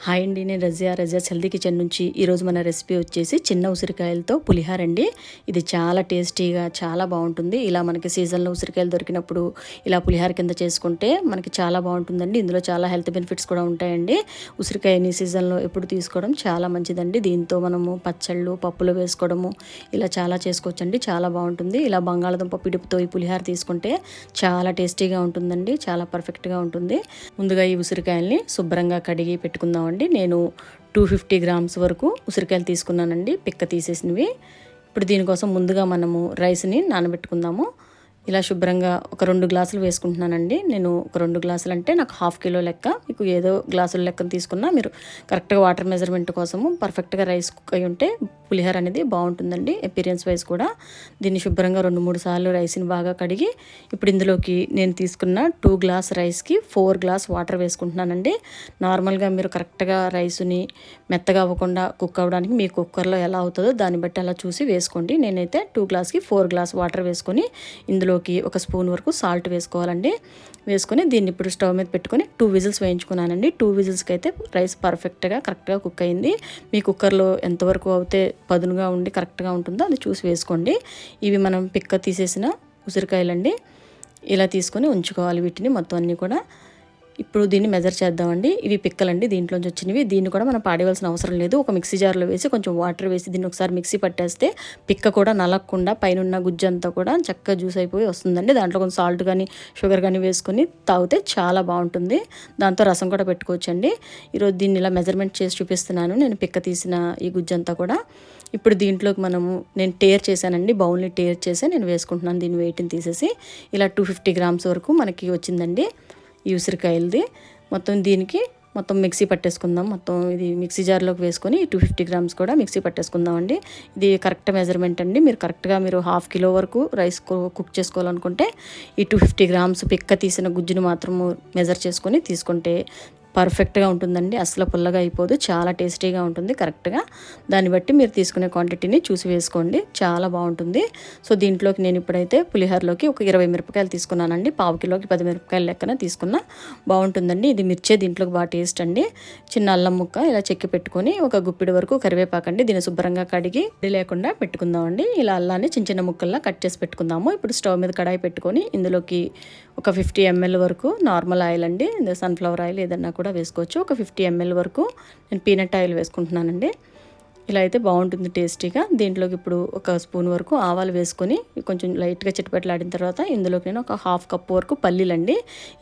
Hi అండి, నేను Razia healthy kitchen నుంచి. ఈరోజు మన రెసిపీ వచ్చేసి చిన్న ఉసిరికాయలతో పులిహార అండి. ఇది చాలా టేస్టీగా చాలా బాగుంటుంది. ఇలా మనకి సీజన్లో ఉసిరికాయలు దొరికినప్పుడు ఇలా పులిహార కింద చేసుకుంటే మనకి చాలా బాగుంటుందండి. ఇందులో చాలా హెల్త్ బెనిఫిట్స్ కూడా ఉంటాయండి. ఉసిరికాయని సీజన్లో ఎప్పుడు తీసుకోవడం చాలా మంచిదండి. దీంతో మనము పచ్చళ్ళు, పప్పులు వేసుకోవడము ఇలా చాలా చేసుకోవచ్చండి. చాలా బాగుంటుంది. ఇలా బంగాళదుంప పిడుపుతో ఈ పులిహార తీసుకుంటే చాలా టేస్టీగా ఉంటుందండి. చాలా పర్ఫెక్ట్గా ఉంటుంది. ముందుగా ఈ ఉసిరికాయల్ని శుభ్రంగా కడిగి పెట్టుకుందాం. నేను 250 గ్రామ్స్ వరకు ఉసిరికాయలు తీసుకున్నానండి, పిక్క తీసేసినవి. ఇప్పుడు దీనికోసం ముందుగా మనము రైస్ని నానబెట్టుకుందాము. ఇలా శుభ్రంగా ఒక 2 గ్లాసులు వేసుకుంటున్నానండి. నేను ఒక 2 గ్లాసులు అంటే నాకు 1/2 కిలో లెక్క, మీకు ఏదో గ్లాసుల లెక్కను తీసుకున్నా మీరు కరెక్ట్గా వాటర్ మెజర్మెంట్ కోసము పర్ఫెక్ట్గా రైస్ కుక్ అయి ఉంటే పులిహోర అనేది బాగుంటుందండి. అపీరియన్స్ వైజ్ కూడా దీన్ని శుభ్రంగా 2-3 సార్లు రైస్ని బాగా కడిగి ఇప్పుడు ఇందులోకి నేను తీసుకున్న 2 గ్లాస్ రైస్కి 4 గ్లాస్ వాటర్ వేసుకుంటున్నానండి. నార్మల్గా మీరు కరెక్ట్గా రైస్ని మెత్తగా అవ్వకుండా కుక్ అవ్వడానికి మీ కుక్కర్లో ఎలా అవుతుందో దాన్ని బట్టి అలా చూసి వేసుకోండి. నేనైతే 2 గ్లాస్కి 4 గ్లాస్ వాటర్ వేసుకొని ఇందులోకి ఒక స్పూన్ వరకు సాల్ట్ వేసుకోవాలండి. వేసుకొని దీన్ని ఇప్పుడు స్టవ్ మీద పెట్టుకొని 2 విజిల్స్ వేయించుకున్నానండి. 2 విజిల్స్కి అయితే రైస్ పర్ఫెక్ట్గా కరెక్ట్గా కుక్ అయింది. మీ కుక్కర్లో ఎంతవరకు అయితే పదునుగా ఉండి కరెక్ట్గా ఉంటుందో అది చూసి వేసుకోండి. ఇవి మనం పిక్క తీసేసిన ఉసిరికాయలండి. ఇలా తీసుకొని ఉంచుకోవాలి వీటిని మొత్తం అన్నీ కూడా. ఇప్పుడు దీన్ని మెజర్ చేద్దామండి. ఇవి పిక్కలండి, దీంట్లోంచి వచ్చినవి. దీన్ని కూడా మనం పాడేయాల్సిన అవసరం లేదు. ఒక మిక్సీ జార్లో వేసి కొంచెం వాటర్ వేసి దీన్ని ఒకసారి మిక్సీ పట్టేస్తే పిక్క కూడా నలగకుండా పైన గుజ్జు అంతా కూడా చక్కగా జ్యూస్ అయిపోయి వస్తుందండి. దాంట్లో కొంచెం సాల్ట్ కానీ షుగర్ కానీ వేసుకొని తాగితే చాలా బాగుంటుంది. దాంతో రసం కూడా పెట్టుకోవచ్చండి. ఈరోజు దీన్ని ఇలా మెజర్మెంట్ చేసి చూపిస్తున్నాను నేను, పిక్క తీసిన ఈ గుజ్జు అంతా కూడా. ఇప్పుడు దీంట్లోకి నేను టేర్ చేశానండి, బౌల్ని టేర్ చేసి నేను వేసుకుంటున్నాను. దీన్ని వెయిట్ని తీసేసి ఇలా 250 గ్రామ్స్ వరకు మనకి వచ్చిందండి ఈ ఉసిరికాయలది. దీనికి మొత్తం మిక్సీ పట్టేసుకుందాం. మొత్తం ఇది మిక్సీ జార్లోకి వేసుకొని 250 గ్రామ్స్ కూడా మిక్సీ పట్టేసుకుందామండి. ఇది కరెక్ట్ మెజర్మెంట్ అండి. మీరు కరెక్ట్గా 1/2 కిలో వరకు రైస్ కుక్ చేసుకోవాలనుకుంటే ఈ 250 గ్రామ్స్ పిక్క తీసిన గుజ్జును మాత్రము మెజర్ చేసుకొని తీసుకుంటే పర్ఫెక్ట్గా ఉంటుందండి. అసలు పుల్లగా అయిపోదు, చాలా టేస్టీగా ఉంటుంది. కరెక్ట్గా దాన్ని బట్టి మీరు తీసుకునే క్వాంటిటీని చూసి వేసుకోండి, చాలా బాగుంటుంది. సో దీంట్లోకి నేను ఇప్పుడైతే పులిహోరలోకి ఒక 20 మిరపకాయలు తీసుకున్నానండి. 1/2 కిలోకి 10 మిరపకాయలు లెక్కన తీసుకున్నా బాగుంటుందండి. ఇది మిర్చే దీంట్లోకి బాగా టేస్ట్ అండి. చిన్న అల్లం ముక్క ఇలా చెక్కి పెట్టుకొని ఒక గుప్పిడి వరకు కరివేపాకండి. దీన్ని శుభ్రంగా కడిగి లేకుండా పెట్టుకుందామండి. ఇలా అల్లాన్ని చిన్న చిన్న ముక్కల్లా కట్ చేసి పెట్టుకుందాము. ఇప్పుడు స్టవ్ మీద కడాయి పెట్టుకొని ఇందులోకి ఒక 50 ml వరకు నార్మల్ ఆయిల్ అండి, సన్ఫ్లవర్ ఆయిల్ ఏదన్నా కూడా వేసుకోవచ్చు. ఒక 50 ml వరకు నేను పీనట్ ఆయిల్ వేసుకుంటున్నానండి. ఇలా అయితే బాగుంటుంది టేస్టీగా. దీంట్లోకి ఇప్పుడు ఒక స్పూన్ వరకు ఆవాలు వేసుకొని కొంచెం లైట్గా చిటపట్లాడిన తర్వాత ఇందులోకి నేను ఒక 1/2 కప్ వరకు పల్లీలండి.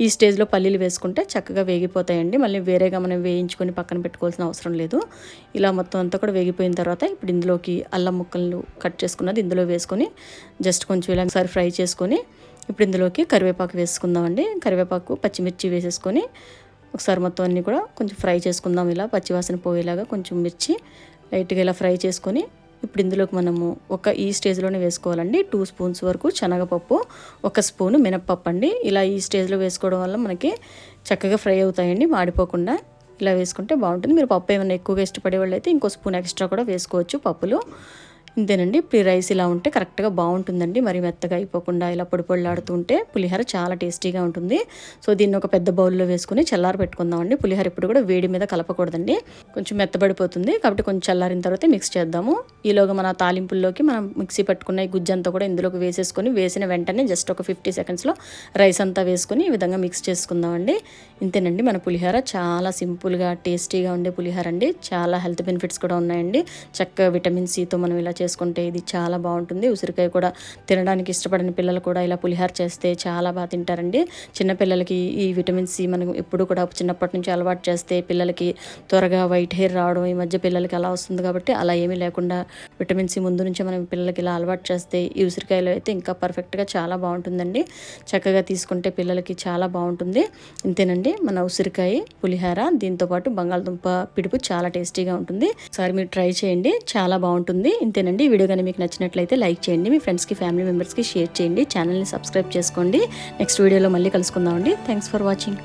ఈ స్టేజ్లో పల్లీలు వేసుకుంటే చక్కగా వేగిపోతాయండి. మళ్ళీ వేరేగా మనం వేయించుకొని పక్కన పెట్టుకోవాల్సిన అవసరం లేదు. ఇలా మొత్తం అంతా కూడా వేగిపోయిన తర్వాత ఇప్పుడు ఇందులోకి అల్లం ముక్కలు కట్ చేసుకున్నది ఇందులో వేసుకొని జస్ట్ కొంచెం ఇలా ఒకసారి ఫ్రై చేసుకొని ఇప్పుడు ఇందులోకి కరివేపాకు వేసుకుందామండి. కరివేపాకు, పచ్చిమిర్చి వేసేసుకొని ఒకసారి మొత్తం అన్నీ కూడా కొంచెం ఫ్రై చేసుకుందాం. ఇలా పచ్చివాసన పోయేలాగా కొంచెం మిర్చి లైట్గా ఇలా ఫ్రై చేసుకొని ఇప్పుడు ఇందులోకి మనము ఈ స్టేజ్లోనే వేసుకోవాలండి 2 స్పూన్స్ వరకు శనగపప్పు, 1 స్పూను మినప్పప్పు అండి. ఇలా ఈ స్టేజ్లో వేసుకోవడం వల్ల మనకి చక్కగా ఫ్రై అవుతాయండి, మాడిపోకుండా. ఇలా వేసుకుంటే బాగుంటుంది. మీరు పప్పు ఏమైనా ఎక్కువగా ఇష్టపడే వాళ్ళు అయితే ఇంకో స్పూన్ ఎక్స్ట్రా కూడా వేసుకోవచ్చు పప్పులు. ఇంతేనండి. ఇప్పుడు రైస్ ఇలా ఉంటే కరెక్ట్గా బాగుంటుందండి. మరి మెత్తగా అయిపోకుండా ఇలా పొడి పొడిలాడుతూ ఉంటే పులిహోర చాలా టేస్టీగా ఉంటుంది. సో దీన్ని ఒక పెద్ద బౌల్లో వేసుకొని చల్లారి పెట్టుకుందామండి. పులిహోర ఇప్పుడు కూడా వేడి మీద కలపకూడదండి, కొంచెం మెత్తబడిపోతుంది. కాబట్టి కొంచెం చల్లారిన తర్వాత మిక్స్ చేద్దాము. ఈలోగా మన తాలింపుల్లోకి మనం మిక్సీ పట్టుకున్న ఈ గుజ్జంతా కూడా ఇందులోకి వేసేసుకొని వేసిన వెంటనే జస్ట్ ఒక 50 సెకండ్స్లో రైస్ అంతా వేసుకొని ఈ విధంగా మిక్స్ చేసుకుందామండి. ఇంతేనండి మన పులిహోర. చాలా సింపుల్గా టేస్టీగా ఉండే పులిహోర అండి. చాలా హెల్త్ బెనిఫిట్స్ కూడా ఉన్నాయండి. చక్కగా విటమిన్ సితో మనం ఇలా చేసుకుంటే ఇది చాలా బాగుంటుంది. ఉసిరికాయ కూడా తినడానికి ఇష్టపడని పిల్లలు కూడా ఇలా పులిహోర చేస్తే చాలా బాగా తింటారండి. చిన్నపిల్లలకి ఈ విటమిన్ సి మనం ఎప్పుడు కూడా చిన్నప్పటి నుంచి అలవాటు చేస్తే పిల్లలకి త్వరగా వైట్ హెయిర్ రావడం ఈ మధ్య పిల్లలకి అలా వస్తుంది. కాబట్టి అలా ఏమీ లేకుండా విటమిన్ సి ముందు నుంచి మనం పిల్లలకి ఇలా అలవాటు చేస్తే ఈ ఉసిరికాయలో అయితే ఇంకా పర్ఫెక్ట్గా చాలా బాగుంటుందండి. చక్కగా తీసుకుంటే పిల్లలకి చాలా బాగుంటుంది. ఇంతేనండి మన ఉసిరికాయ పులిహోర. దీంతోపాటు బంగాళదుంప పిడుపు చాలా టేస్టీగా ఉంటుంది. ఒకసారి మీరు ట్రై చేయండి, చాలా బాగుంటుంది. ఇంతేనండి. వీడియో కానీ మీకు నచ్చినట్లయితే లైక్ చేయండి, మీ ఫ్రెండ్స్కి, ఫ్యామిలీ మెంబర్స్కి షేర్ చేయండి, ఛానల్ని సబ్స్క్రైబ్ చేసుకోండి. నెక్స్ట్ వీడియోలో మళ్ళీ కలుసుకుందామండి. Thanks for watching.